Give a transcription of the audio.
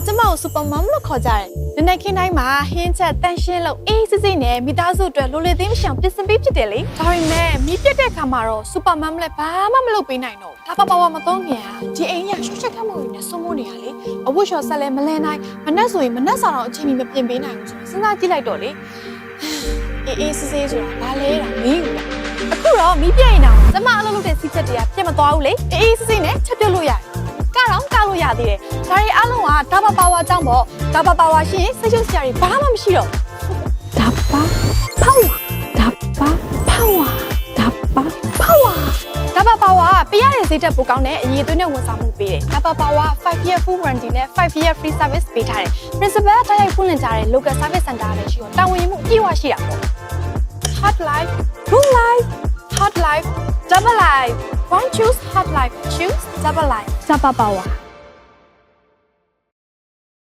ကျမကိုစူပါမမ်လို့ခေါ်ကြတယ်။နည်းနည်းခင်းတိုင်းမှာဟင်းချက်တန်ရှင်းလို့အေးစစ်စစ်နဲ့မိသားစုအတွက်လိုလေသေးမရှောင်ပြင်ဆင်ပေးဖြစ်တယ်လေ။ဒါပေမဲ့မီးပြတ်တဲ့ခါမှာတော့စူပါမမ်လည်းဘာမှမလုပ်ပေးနိုင်တော့ဘူး။ဒါပါမသုံးခင်อ่ะဒီအိမ်ကရွှေချက်ခတ်မှုတွေနဲ့စွန့်မိုးနေရလေ။အဝတ်လျှော်ဆက်လည်းမလဲနိုင်မနှက်ဆိုရင်မနှက်စာတော့အချိန်မီမပြင်ပေးနိုင်ဘူးဆိုစဉ်းစားကြည့်လိုက်တော့လေ။အေးစစ်စစ်ဆိုတာဘာလဲတာမင်းကအခုတော့မီးပြတ်ရင်တော့ကျမအလုပ်လုပ်တဲ့စီးချက်တွေကပြတ်မသွားဘူးလေ။အေးစစ်စစ်နဲ့ချက်ပြုတ်လို့ရတယ်။ကတော့ကောက်လို့ရသေးတယ်။ဒါတွေအားလုံးကဒါပါဝါကြောင့်ပေါ့။ဒါပါဝါရှိရင်စိတ်ချုပ်စရာတွေဘာမှမရှိတော့ဘူး။ဒါပါဝါပေးရတဲ့ဈေးတက်ပိုကောင်းတဲ့အရေးသွင်းတဲ့ဝန်ဆောင်မှုပေးတယ်။ဒါပါဝါ5 year full warranty နဲ့5 year free service ပေးထားတယ်။ principal တိုက်ရိုက်ဖွင့်လှစ်ကြတဲ့ local service center လည်းရှိတော့တာဝန်ယူမှုအပြည့်အဝရှိတာပေါ့။ Hot life, good life, hot life, double life. Won't choose hot life, choose double life. ဒါပါဝါ